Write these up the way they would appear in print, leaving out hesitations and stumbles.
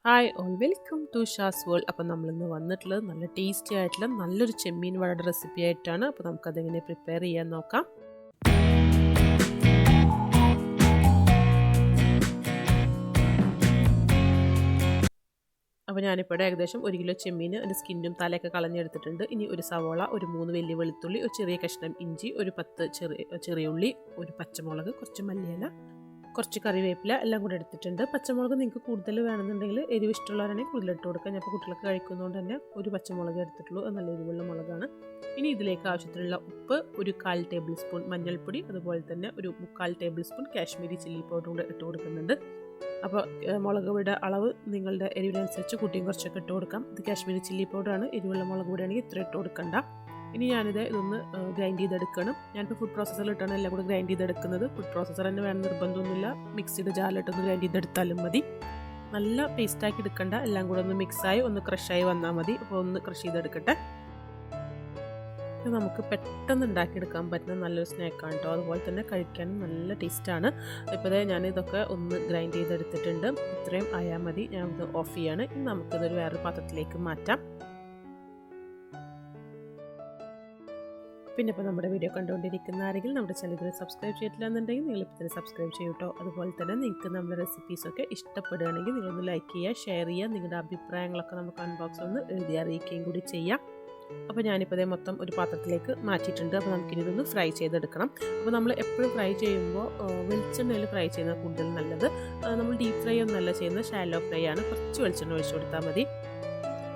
Hi all welcome to Shaz world. അപ്പോൾ നമ്മളിന്ന് വന്നിട്ടുള്ളത് നല്ല ടേസ്റ്റി ആയിട്ടുള്ള നല്ലൊരു ചെമ്മീൻ വടയുടെ റെസിപ്പി ആയിട്ടാണ്. അപ്പോൾ നമുക്കതെങ്ങനെ പ്രിപ്പയർ ചെയ്യാൻ നോക്കാം. അപ്പോൾ ഞാനിപ്പോൾ ഏകദേശം 1 കിലോ ചെമ്മീൻ അതിൻ്റെ സ്കിന്നും തലയൊക്കെ കളഞ്ഞെടുത്തിട്ടുണ്ട്. ഇനി ഒരു സവോള, ഒരു 3 വലിയ വെളുത്തുള്ളി, ഒരു ചെറിയ കഷ്ണം ഇഞ്ചി, ഒരു 10 ചെറിയ ഉള്ളി, ഒരു പച്ചമുളക്, കുറച്ച് മല്ലിയില, കുറച്ച് കറിവേപ്പില എല്ലാം കൂടെ എടുത്തിട്ടുണ്ട്. പച്ചമുളക് നിങ്ങൾക്ക് കൂടുതൽ വേണമെന്നുണ്ടെങ്കിൽ എരിവ് ഇഷ്ടമുള്ളവരാണെങ്കിൽ കൂടുതൽ ഇട്ട് കൊടുക്കുക. ഞാൻ ഇപ്പോൾ കുട്ടികളൊക്കെ കഴിക്കുന്നതുകൊണ്ട് തന്നെ ഒരു പച്ചമുളക് എടുത്തിട്ടുള്ളൂ. അത് നല്ല എരിവുള്ള മുളകാണ്. ഇനി ഇതിലേക്ക് ആവശ്യത്തിനുള്ള ഉപ്പ്, ഒരു 1/4 ടേബിൾ സ്പൂൺ മഞ്ഞൾപ്പൊടി, അതുപോലെ തന്നെ ഒരു 3/4 table spoon Kashmiri chilli powder കൂടെ ഇട്ട് കൊടുക്കുന്നുണ്ട്. അപ്പോൾ മുളക് പൊടിയുടെ അളവ് നിങ്ങളുടെ എരിവിനനുസരിച്ച് കൂട്ടിയും കുറച്ചൊക്കെ ഇട്ട് കൊടുക്കാം. ഇത് കാശ്മീരി ചില്ലി പൗഡറാണ്. എരിവുള്ള മുളക് പൊടിയാണെങ്കിൽ ഇത്ര ഇട്ട് കൊടുക്കണ്ട. ഇനി ഇതൊന്ന് ഗ്രൈൻഡ് ചെയ്തെടുക്കണം. ഞാനിപ്പോൾ ഫുഡ് പ്രോസസ്സറിൽ ഇട്ടാണ് എല്ലാം കൂടെ ഗ്രൈൻഡ് ചെയ്തെടുക്കുന്നത്. ഫുഡ് പ്രോസസ്സർ തന്നെ വേണം നിർബന്ധമൊന്നുമില്ല. മിക്സിയുടെ ജാറിലിട്ടൊന്ന് ഗ്രൈൻഡ് ചെയ്തെടുത്താലും മതി. നല്ല പേസ്റ്റാക്കി എടുക്കണ്ട. എല്ലാം കൂടെ ഒന്ന് മിക്സായി ഒന്ന് ക്രഷായി വന്നാൽ മതി. അപ്പോൾ ഒന്ന് ക്രഷ് ചെയ്തെടുക്കട്ടെ. നമുക്ക് പെട്ടെന്ന് ഉണ്ടാക്കിയെടുക്കാൻ പറ്റുന്ന നല്ലൊരു സ്നാക്കാണ് കേട്ടോ. അതുപോലെ തന്നെ കഴിക്കാനും നല്ല ടേസ്റ്റാണ്. ഇപ്പോൾ ഞാനിതൊക്കെ ഒന്ന് ഗ്രൈൻഡ് ചെയ്തെടുത്തിട്ടുണ്ട്. ഇത്രയും ആയാൽ മതി. ഞാനിത് ഓഫ് ചെയ്യാണ്. ഇനി നമുക്കിതൊരു വേറൊരു പാത്രത്തിലേക്ക് മാറ്റാം. പിന്നെ ഇപ്പോൾ നമ്മുടെ വീഡിയോ കണ്ടുകൊണ്ടിരിക്കുന്ന ആരെങ്കിലും നമ്മുടെ ചാനൽ സബ്സ്ക്രൈബ് ചെയ്തിട്ടില്ല എന്നുണ്ടെങ്കിൽ നിങ്ങളിപ്പോൾ തന്നെ സബ്സ്ക്രൈബ് ചെയ്യൂ കേട്ടോ. അതുപോലെ തന്നെ നിങ്ങൾക്ക് നമ്മുടെ റെസിപ്പീസൊക്കെ ഇഷ്ടപ്പെടുകയാണെങ്കിൽ നിങ്ങളൊന്ന് ലൈക്ക് ചെയ്യുക, ഷെയർ ചെയ്യുക. നിങ്ങളുടെ അഭിപ്രായങ്ങളൊക്കെ നമുക്ക് കമൻറ്റ് ബോക്സിൽ ഒന്ന് എഴുതി അറിയിക്കുകയും കൂടി ചെയ്യാം. അപ്പോൾ ഞാനിപ്പോൾ മൊത്തം ഒരു പാത്രത്തിലേക്ക് മാറ്റിയിട്ടുണ്ട്. അപ്പോൾ നമുക്കിനി ഇതൊന്ന് ഫ്രൈ ചെയ്തെടുക്കണം. അപ്പോൾ നമ്മൾ എപ്പോഴും ഫ്രൈ ചെയ്യുമ്പോൾ വെളിച്ചെണ്ണയിൽ ഫ്രൈ ചെയ്യുന്നത് കൂടുതൽ നല്ലത്. നമ്മൾ ഡീപ്പ് ഫ്രൈ ഒന്നല്ല ചെയ്യുന്നത്, ഷാലോ ഫ്രൈ ആണ്. കുറച്ച് വെളിച്ചെണ്ണ ഒഴിച്ചു കൊടുത്താൽ മതി.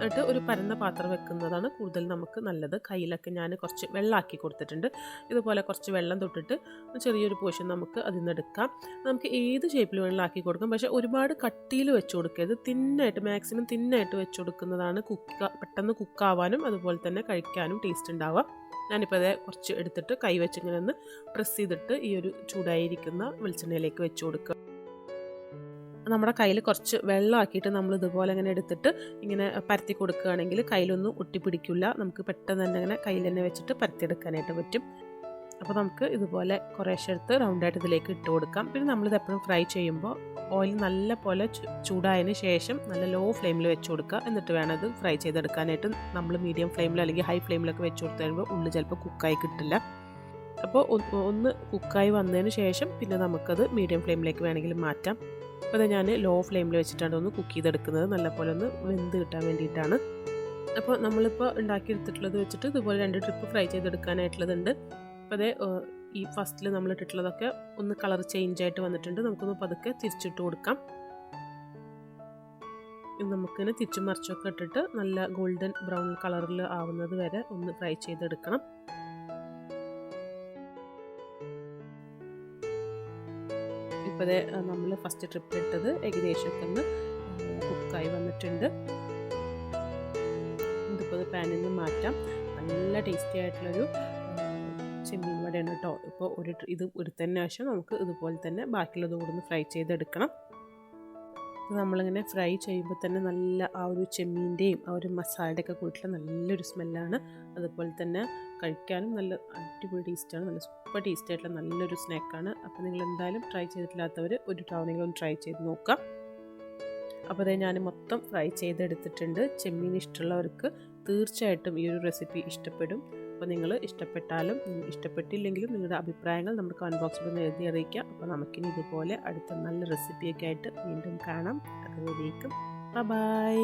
എന്നിട്ട് ഒരു പരന്ന പാത്രം വെക്കുന്നതാണ് കൂടുതൽ നമുക്ക് നല്ലത്. കയ്യിലൊക്കെ ഞാൻ കുറച്ച് വെള്ളമാക്കി കൊടുത്തിട്ടുണ്ട്. ഇതുപോലെ കുറച്ച് വെള്ളം തൊട്ടിട്ട് ചെറിയൊരു പോർഷൻ നമുക്ക് അതിൽ നിന്ന് എടുക്കാം. നമുക്ക് ഏത് ഷേപ്പിൽ വെള്ളമാക്കി കൊടുക്കാം. പക്ഷേ ഒരുപാട് കട്ടിയിൽ വെച്ച് കൊടുക്കരുത്. തിന്നായിട്ട്, മാക്സിമം തിന്നായിട്ട് വെച്ച് കൊടുക്കുന്നതാണ് പെട്ടെന്ന് കുക്കാവാനും അതുപോലെ തന്നെ കഴിക്കാനും ടേസ്റ്റ് ഉണ്ടാവുക. ഞാനിപ്പോൾ കുറച്ച് എടുത്തിട്ട് കൈ വെച്ച് ഇങ്ങനെ ഒന്ന് പ്രസ് ചെയ്തിട്ട് ഈ ഒരു ചൂടായിരിക്കുന്ന വെളിച്ചെണ്ണയിലേക്ക് വെച്ച് കൊടുക്കുക. നമ്മുടെ കയ്യിൽ കുറച്ച് വെള്ളമാക്കിയിട്ട് നമ്മൾ ഇതുപോലെ ഇങ്ങനെ എടുത്തിട്ട് ഇങ്ങനെ പരത്തി കൊടുക്കുകയാണെങ്കിൽ കയ്യിലൊന്നും ഒട്ടിപ്പിടിക്കില്ല. നമുക്ക് പെട്ടെന്ന് തന്നെ ഇങ്ങനെ കയ്യിൽ തന്നെ വെച്ചിട്ട് പരത്തിയെടുക്കാനായിട്ട് പറ്റും. അപ്പോൾ നമുക്ക് ഇതുപോലെ കുറേശ്ശെ എടുത്ത് റൗണ്ടായിട്ട് ഇതിലേക്ക് ഇട്ട് കൊടുക്കാം. പിന്നെ നമ്മളിത് എപ്പോഴും ഫ്രൈ ചെയ്യുമ്പോൾ ഓയിൽ നല്ല പോലെ ചൂടായതിന് ശേഷം നല്ല ലോ ഫ്ലെയിമിൽ വെച്ച് കൊടുക്കുക. എന്നിട്ട് വേണം ഇത് ഫ്രൈ ചെയ്തെടുക്കാനായിട്ട്. നമ്മൾ മീഡിയം ഫ്ലെയിമിൽ അല്ലെങ്കിൽ ഹൈ ഫ്ലെയിമിലൊക്കെ വെച്ച് കൊടുത്ത് കഴിയുമ്പോൾ ഉള്ളിൽ ചിലപ്പോൾ കുക്കായി കിട്ടില്ല. അപ്പോൾ ഒന്ന് കുക്കായി വന്നതിന് ശേഷം പിന്നെ നമുക്കത് മീഡിയം ഫ്ലെയിമിലേക്ക് വേണമെങ്കിൽ മാറ്റാം. അപ്പോൾ ഞാൻ ലോ ഫ്ലെയിമിൽ വെച്ചിട്ടാണ് ഒന്ന് കുക്ക് ചെയ്തെടുക്കുന്നത്. നല്ലപോലെ ഒന്ന് വെന്ത് കിട്ടാൻ വേണ്ടിയിട്ടാണ്. അപ്പോൾ നമ്മളിപ്പോൾ ഉണ്ടാക്കിയെടുത്തിട്ടുള്ളത് വെച്ചിട്ട് ഇതുപോലെ 2 ട്രിപ്പ് ഫ്രൈ ചെയ്തെടുക്കാനായിട്ടുള്ളതുണ്ട്. അപ്പോൾ ഈ ഫസ്റ്റിൽ നമ്മൾ ഇട്ടിട്ടുള്ളതൊക്കെ ഒന്ന് കളർ ചേഞ്ച് ആയിട്ട് വന്നിട്ടുണ്ട്. നമുക്കൊന്ന് പതുക്കെ തിരിച്ചിട്ട് കൊടുക്കാം. നമുക്കിങ്ങനെ തിരിച്ചും മറിച്ചൊക്കെ ഇട്ടിട്ട് നല്ല ഗോൾഡൻ ബ്രൗൺ കളറിൽ ആവുന്നത് വരെ ഒന്ന് ഫ്രൈ ചെയ്തെടുക്കണം. ഇപ്പോൾ നമ്മൾ ഫസ്റ്റ് ട്രിപ്പിലിട്ടത് ഏകദേശമൊക്കെ ഒന്ന് കുക്കായി വന്നിട്ടുണ്ട്. ഇതിപ്പോൾ പാനിൽ നിന്ന് മാറ്റാം. നല്ല ടേസ്റ്റി ആയിട്ടുള്ളൊരു ചെമ്മീൻ വടയാണ് കേട്ടോ. ഇപ്പോൾ ഇത് എടുത്തതിന് ശേഷം നമുക്ക് ഇതുപോലെ തന്നെ ബാക്കിയുള്ളത് കൂടെ ഒന്ന് ഫ്രൈ ചെയ്തെടുക്കണം. നമ്മളിങ്ങനെ ഫ്രൈ ചെയ്യുമ്പോൾ തന്നെ നല്ല ആ ഒരു ചെമ്മീൻ്റെയും ആ ഒരു മസാലയുടെ ഒക്കെ കൂട്ടിൽ നല്ലൊരു സ്മെല്ലാണ്. അതുപോലെ തന്നെ കഴിക്കാനും നല്ല അടിപൊളി ടേസ്റ്റാണ്. നല്ല സൂപ്പർ ടേസ്റ്റ് ആയിട്ടുള്ള നല്ലൊരു സ്നാക്കാണ്. അപ്പോൾ നിങ്ങൾ എന്തായാലും ട്രൈ ചെയ്തിട്ടില്ലാത്തവർ ഒരു തവണയെങ്കിലും ഒന്ന് ട്രൈ ചെയ്ത് നോക്കാം. അപ്പോൾ ഞാൻ മൊത്തം ഫ്രൈ ചെയ്തെടുത്തിട്ടുണ്ട്. ചെമ്മീൻ ഇഷ്ടമുള്ളവർക്ക് തീർച്ചയായിട്ടും ഈ ഒരു റെസിപ്പി ഇഷ്ടപ്പെടും. അപ്പോൾ നിങ്ങൾ ഇഷ്ടപ്പെട്ടാലും ഇഷ്ടപ്പെട്ടില്ലെങ്കിലും നിങ്ങളുടെ അഭിപ്രായങ്ങൾ നമ്മുടെ കമൻറ്റ് ബോക്സിൽ ഒന്ന് എഴുതി അറിയിക്കുക. അപ്പോൾ നമുക്കിനി ഇതുപോലെ അടുത്ത നല്ല റെസിപ്പിയൊക്കെ ആയിട്ട് വീണ്ടും കാണാം. അതുവരേക്കും ബൈ.